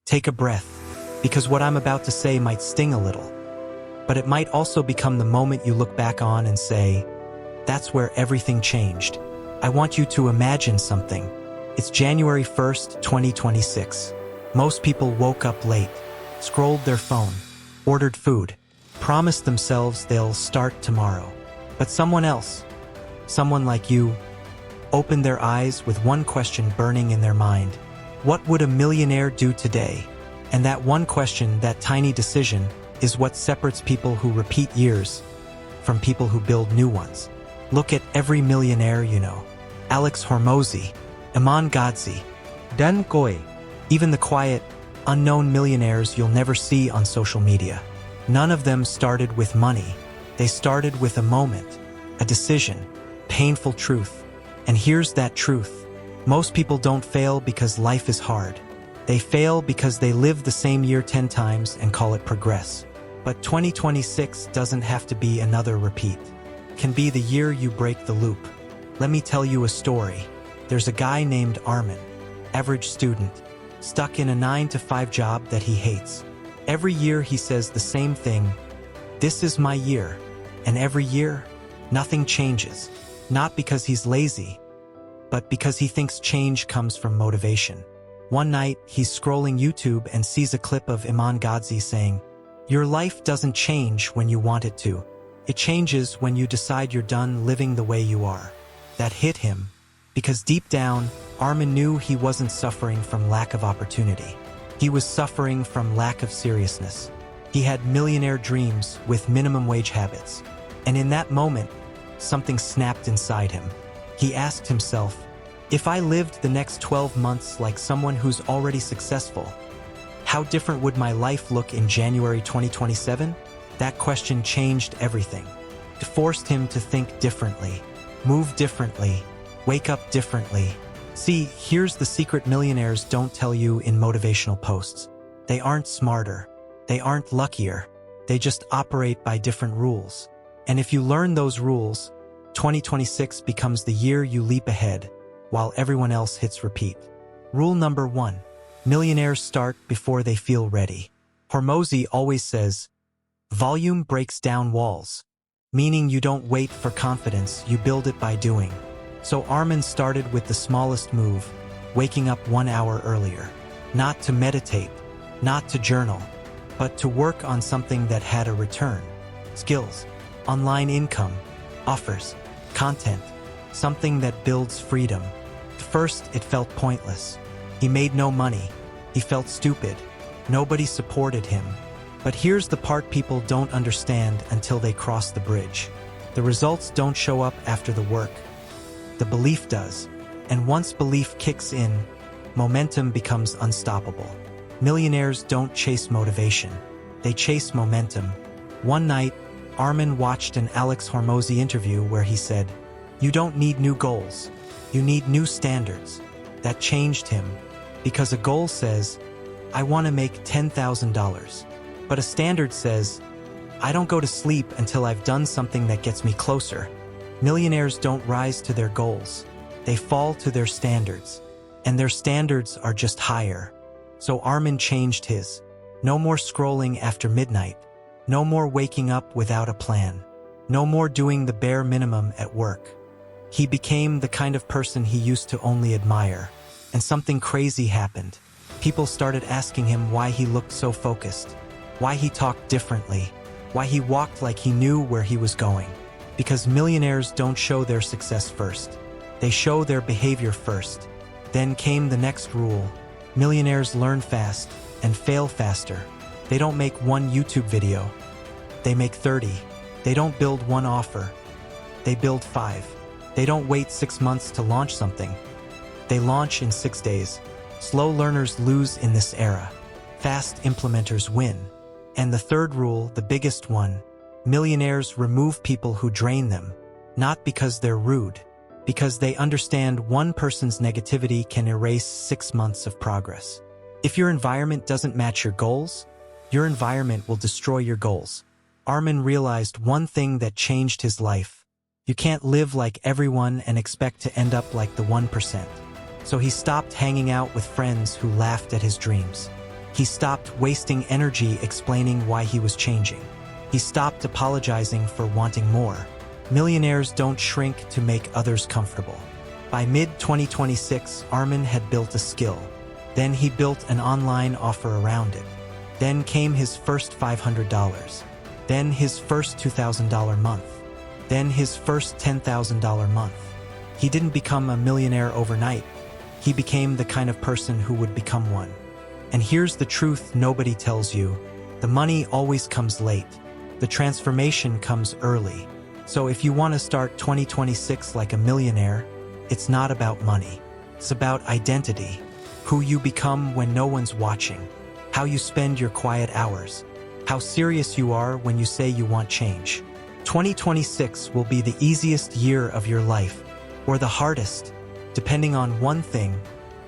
Take a breath, because what I'm about to say might sting a little, but it might also become the moment you look back on and say, that's where everything changed. I want you to imagine something. It's January 1st, 2026. Most people woke up late, scrolled their phone, ordered food, promised themselves they'll start tomorrow. But someone else, someone like you, opened their eyes with one question burning in their mind. What would a millionaire do today? And that one question, that tiny decision, is what separates people who repeat years from people who build new ones. Look at every millionaire you know. Alex Hormozi, Iman Gadzhi, Dan Coy. even the quiet, unknown millionaires you'll never see on social media. None of them started with money. They started with a moment, a decision, painful truth. And here's that truth. Most people don't fail because life is hard. They fail because they live the same year 10 times and call it progress. But 2026 doesn't have to be another repeat. It can be the year you break the loop. Let me tell you a story. There's a guy named Armin, average student, stuck in a 9-to-5 job that he hates. Every year he says the same thing, this is my year. And every year, nothing changes. Not because he's lazy, but because he thinks change comes from motivation. One night, he's scrolling YouTube and sees a clip of Iman Gadzhi saying, your life doesn't change when you want it to. It changes when you decide you're done living the way you are. That hit him, because deep down, Armin knew he wasn't suffering from lack of opportunity. He was suffering from lack of seriousness. He had millionaire dreams with minimum wage habits. And in that moment, something snapped inside him. He asked himself, if I lived the next 12 months like someone who's already successful, how different would my life look in January 2027? That question changed everything. It forced him to think differently, move differently, wake up differently. See, here's the secret millionaires don't tell you in motivational posts. They aren't smarter. They aren't luckier. They just operate by different rules. And if you learn those rules, 2026 becomes the year you leap ahead, while everyone else hits repeat. Rule number 1. Millionaires start before they feel ready. Hormozi always says, volume breaks down walls, meaning you don't wait for confidence, you build it by doing. So Armin started with the smallest move, waking up 1 hour earlier. Not to meditate, not to journal, but to work on something that had a return. Skills, online income, offers, content, something that builds freedom. At first, it felt pointless. He made no money. He felt stupid. Nobody supported him. But here's the part people don't understand until they cross the bridge. The results don't show up after the work. The belief does. And once belief kicks in, momentum becomes unstoppable. Millionaires don't chase motivation. They chase momentum. One night, Armin watched an Alex Hormozi interview where he said, you don't need new goals. You need new standards. That changed him, because a goal says, I want to make $10,000. But a standard says, I don't go to sleep until I've done something that gets me closer. Millionaires don't rise to their goals. They fall to their standards. And their standards are just higher. So Armin changed his. No more scrolling after midnight. No more waking up without a plan. No more doing the bare minimum at work. He became the kind of person he used to only admire. And something crazy happened. People started asking him why he looked so focused, why he talked differently, why he walked like he knew where he was going. Because millionaires don't show their success first. They show their behavior first. Then came the next rule. Millionaires learn fast and fail faster. They don't make one YouTube video. They make 30. They don't build one offer. They build 5. They don't wait 6 months to launch something. They launch in 6 days. Slow learners lose in this era. Fast implementers win. And the third rule, the biggest one, millionaires remove people who drain them. Not because they're rude, because they understand one person's negativity can erase 6 months of progress. If your environment doesn't match your goals, your environment will destroy your goals. Armin realized one thing that changed his life. You can't live like everyone and expect to end up like the 1%. So he stopped hanging out with friends who laughed at his dreams. He stopped wasting energy explaining why he was changing. He stopped apologizing for wanting more. Millionaires don't shrink to make others comfortable. By mid-2026, Armin had built a skill. Then he built an online offer around it. Then came his first $500. Then his first $2,000 month. Then his first $10,000 month. He didn't become a millionaire overnight. He became the kind of person who would become one. And here's the truth nobody tells you. The money always comes late. The transformation comes early. So if you want to start 2026 like a millionaire, it's not about money. It's about identity. Who you become when no one's watching. How you spend your quiet hours. How serious you are when you say you want change. 2026 will be the easiest year of your life, or the hardest, depending on one thing,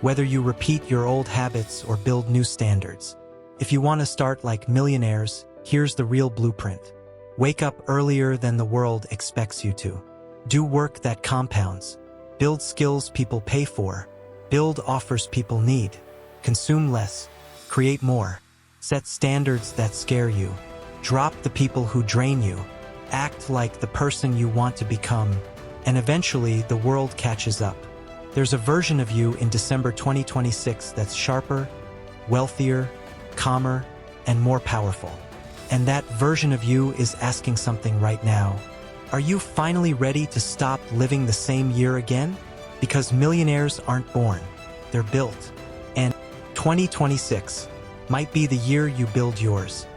whether you repeat your old habits or build new standards. If you want to start like millionaires, here's the real blueprint. Wake up earlier than the world expects you to. Do work that compounds. Build skills people pay for. Build offers people need. Consume less. Create more. Set standards that scare you. Drop the people who drain you. Act like the person you want to become. And eventually, the world catches up. There's a version of you in December 2026 that's sharper, wealthier, calmer, and more powerful. And that version of you is asking something right now. Are you finally ready to stop living the same year again? Because millionaires aren't born, they're built. And 2026 might be the year you build yours.